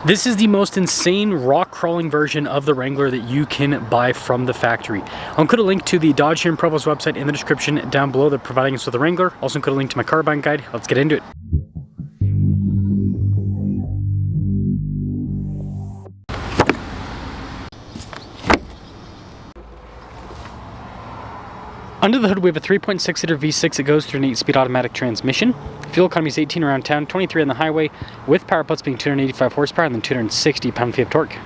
This is the most insane rock crawling version of the Wrangler that you can buy from the factory. I'll include a link to the Dodge here in Provo's website in the description down below. They're providing us with the Wrangler. Also include a link to my car buying guide. Let's get into it. Under the hood, we have a 3.6 liter V6 that goes through an 8-speed automatic transmission. Fuel economy is 18 around town, 23 on the highway, with power outputs being 285 horsepower and then 260 pound-feet of torque.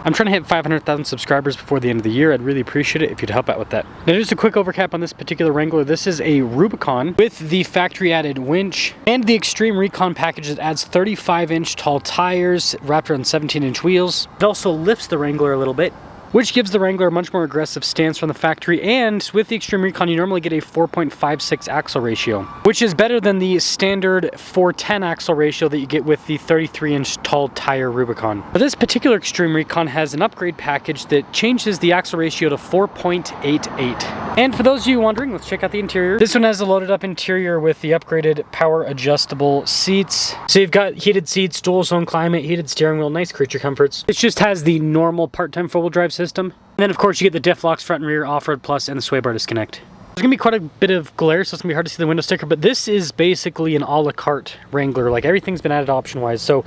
I'm trying to hit 500,000 subscribers before the end of the year. I'd really appreciate it if you'd help out with that. Now, just a quick overcap on this particular Wrangler. This is a Rubicon with the factory added winch and the Xtreme Recon package that adds 35-inch tall tires wrapped around 17-inch wheels. It also lifts the Wrangler a little bit, which gives the Wrangler a much more aggressive stance from the factory. And with the Xtreme Recon, you normally get a 4.56 axle ratio, which is better than the standard 410 axle ratio that you get with the 33-inch tall tire Rubicon. But this particular Xtreme Recon has an upgrade package that changes the axle ratio to 4.88. And for those of you wondering, let's check out the interior. This one has a loaded up interior with the upgraded power adjustable seats. So you've got heated seats, dual zone climate, heated steering wheel, nice creature comforts. It just has the normal part-time four-wheel drive system. And then of course you get the diff locks front and rear, off-road plus, and the sway bar disconnect. There's gonna be quite a bit of glare, so it's gonna be hard to see the window sticker, but this is basically an a la carte Wrangler. Like, everything's been added option-wise. So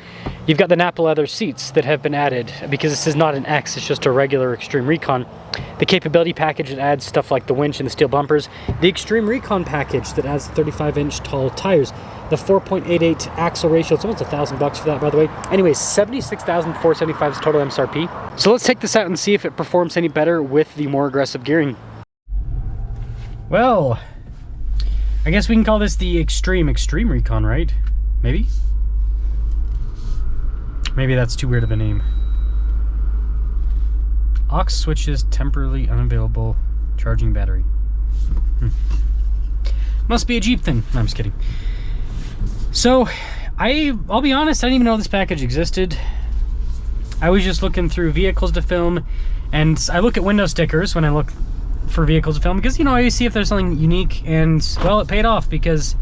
you've got the Napa leather seats that have been added, because this is not an X, it's just a regular Xtreme Recon. The capability package that adds stuff like the winch and the steel bumpers. The Xtreme Recon package that adds 35-inch tall tires. The 4.88 axle ratio, it's almost $1,000 for that, by the way. Anyways, $76,475 is total MSRP. So let's take this out and see if it performs any better with the more aggressive gearing. Well, I guess we can call this the Xtreme Recon, right? Maybe? Maybe that's too weird of a name. Aux switches temporarily unavailable, charging battery. Must be a Jeep thing. No, I'm just kidding. So, I'll be honest, I didn't even know this package existed. I was just looking through vehicles to film, and I look at window stickers when I look for vehicles to film, because, you know, I always see if there's something unique, and, well, it paid off, because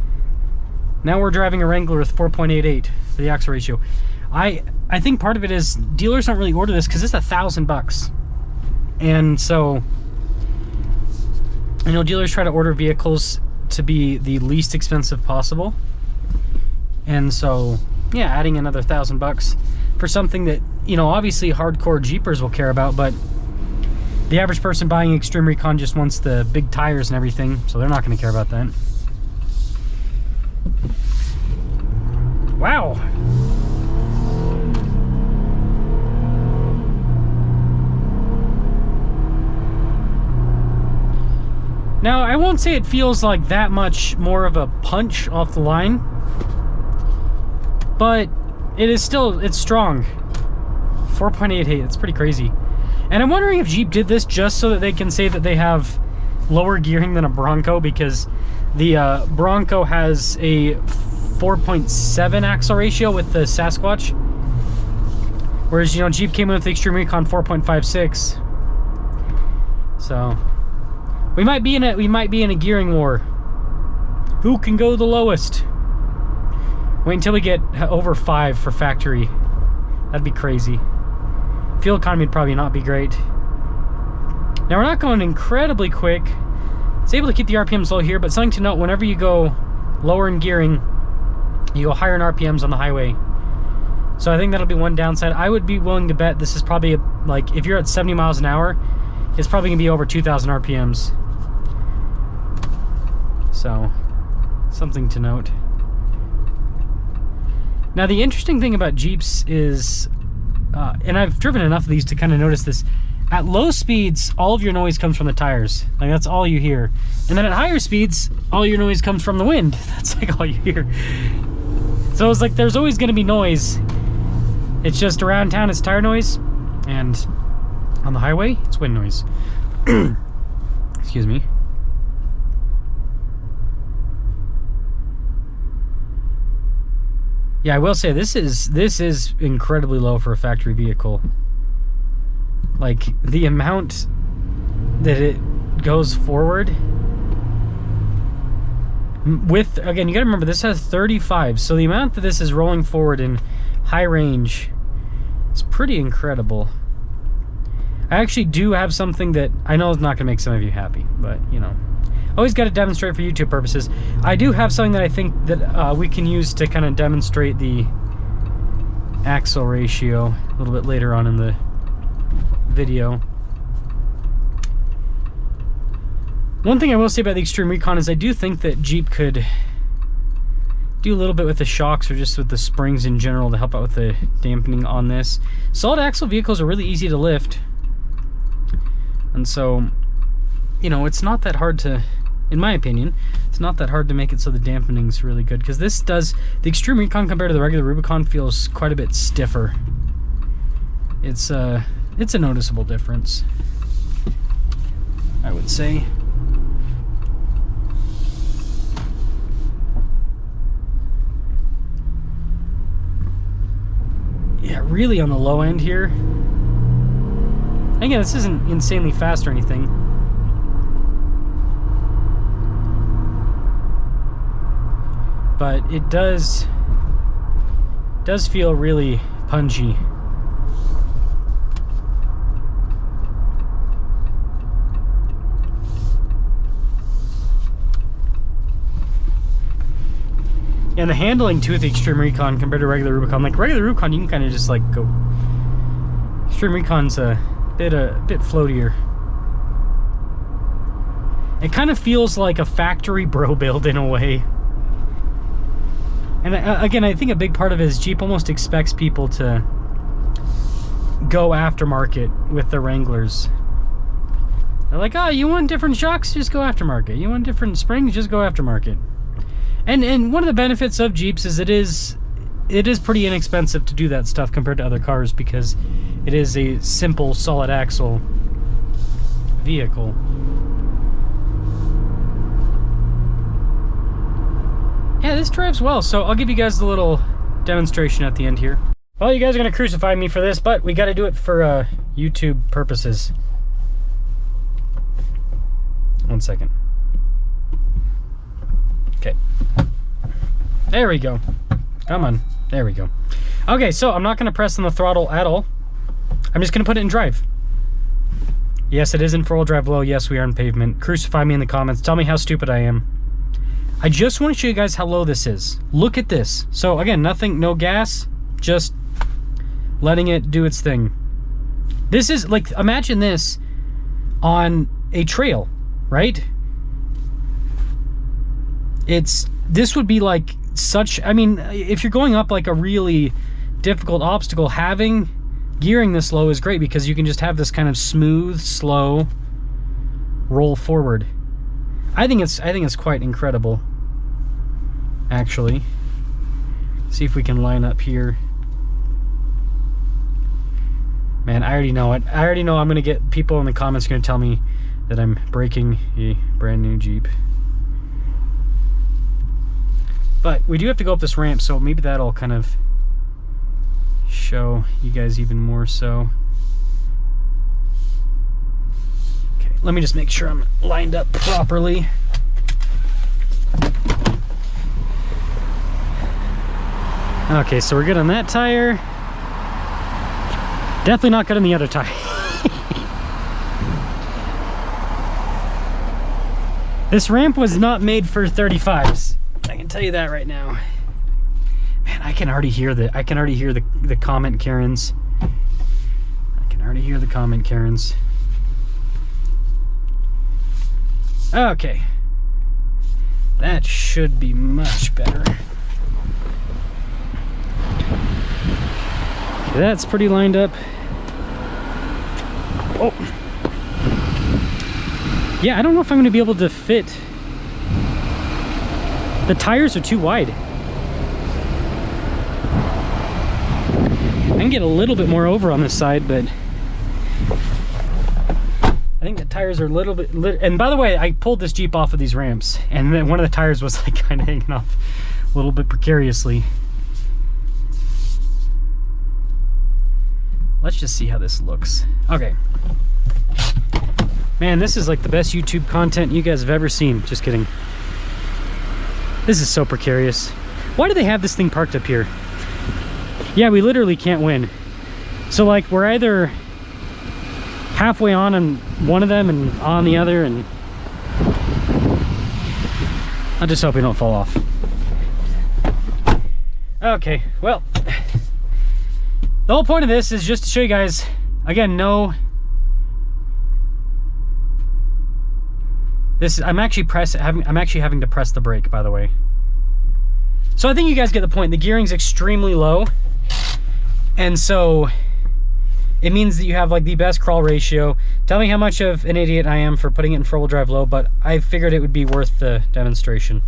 now we're driving a Wrangler with 4.88 for the axle ratio. I think part of it is dealers don't really order this because it's $1,000. And so, you know, dealers try to order vehicles to be the least expensive possible. And so, yeah, adding another $1,000 for something that, you know, obviously hardcore Jeepers will care about, but the average person buying Xtreme Recon just wants the big tires and everything, so they're not going to care about that. Wow. Now, I won't say it feels like that much more of a punch off the line, but it is still, it's strong. 4.88, it's pretty crazy. And I'm wondering if Jeep did this just so that they can say that they have lower gearing than a Bronco, because the Bronco has a 4.7 axle ratio with the Sasquatch, whereas, you know, Jeep came in with the Xtreme Recon 4.56. So we might be in a gearing war. Who can go the lowest? Wait until we get over 5 for factory. That'd be crazy. Fuel economy would probably not be great. Now, we're not going incredibly quick. It's able to keep the RPMs low here, but something to note, whenever you go lower in gearing, you go higher in RPMs on the highway. So I think that'll be one downside. I would be willing to bet this is probably, like, if you're at 70 miles an hour, it's probably gonna be over 2,000 RPMs. So, something to note. Now, the interesting thing about Jeeps is, and I've driven enough of these to kind of notice this, at low speeds, all of your noise comes from the tires. Like, that's all you hear. And then at higher speeds, all your noise comes from the wind. That's like all you hear. So it's like there's always gonna be noise. It's just around town it's tire noise, and on the highway it's wind noise. Excuse me. Yeah, I will say this is incredibly low for a factory vehicle. Like, the amount that it goes forward With, again, you gotta remember, this has 35, so the amount that this is rolling forward in high range is pretty incredible. I actually do have something that I know is not gonna make some of you happy, but you know, always got to demonstrate for YouTube purposes. I do have something that I think that we can use to kind of demonstrate the axle ratio a little bit later on in the video. One thing I will say about the Xtreme Recon is I do think that Jeep could do a little bit with the shocks or just with the springs in general to help out with the dampening on this. Solid axle vehicles are really easy to lift, and so, you know, it's not that hard to, in my opinion, it's not that hard to make it so the dampening's really good, because this does, the Xtreme Recon compared to the regular Rubicon feels quite a bit stiffer. It's a noticeable difference, I would say. Yeah, really on the low end here. Again, this isn't insanely fast or anything. But it does feel really punchy. And the handling too with the Xtreme Recon compared to regular Rubicon, like regular Rubicon, you can kind of just like go. Xtreme Recon's a bit floatier. It kind of feels like a factory bro build in a way. And again, I think a big part of it is Jeep almost expects people to go aftermarket with the Wranglers. They're like, oh, you want different shocks? Just go aftermarket. You want different springs? Just go aftermarket. And one of the benefits of Jeeps is it is pretty inexpensive to do that stuff compared to other cars, because it is a simple solid axle vehicle. Yeah, this drives well, so I'll give you guys a little demonstration at the end here. Well, you guys are gonna crucify me for this, but we gotta do it for YouTube purposes. One second. Okay. There we go. Come on. There we go. Okay, so I'm not going to press on the throttle at all. I'm just going to put it in drive. Yes, it is in four-wheel drive low. Yes, we are on pavement. Crucify me in the comments. Tell me how stupid I am. I just want to show you guys how low this is. Look at this. So again, nothing, no gas, just letting it do its thing. This is like, imagine this on a trail, right? This would be like such, I mean, if you're going up like a really difficult obstacle, having gearing this low is great, because you can just have this kind of smooth, slow roll forward. I think it's quite incredible, actually. See if we can line up here. Man, I already know it. I already know I'm gonna get people in the comments gonna tell me that I'm breaking a brand new Jeep. But we do have to go up this ramp, so maybe that'll kind of show you guys even more so. Okay, let me just make sure I'm lined up properly. Okay, so we're good on that tire. Definitely not good on the other tire. This ramp was not made for 35s. I can tell you that right now. Man, I can already hear the comment Karens. I can already hear the comment Karens. Okay. That should be much better. Okay, that's pretty lined up. Oh. Yeah, I don't know if I'm going to be able to fit. The tires are too wide. I can get a little bit more over on this side, but I think the tires are a little bit, and by the way, I pulled this Jeep off of these ramps, and then one of the tires was like kind of hanging off a little bit precariously. Let's just see how this looks. Okay. Man, this is like the best YouTube content you guys have ever seen. Just kidding. This is so precarious. Why do they have this thing parked up here? Yeah, we literally can't win. So like, we're either halfway on one of them and on the other, and I just hope we don't fall off. Okay, well, the whole point of this is just to show you guys, again, I'm actually having to press the brake, by the way. So I think you guys get the point. The gearing's extremely low, and so it means that you have like the best crawl ratio. Tell me how much of an idiot I am for putting it in 4-wheel drive low, but I figured it would be worth the demonstration.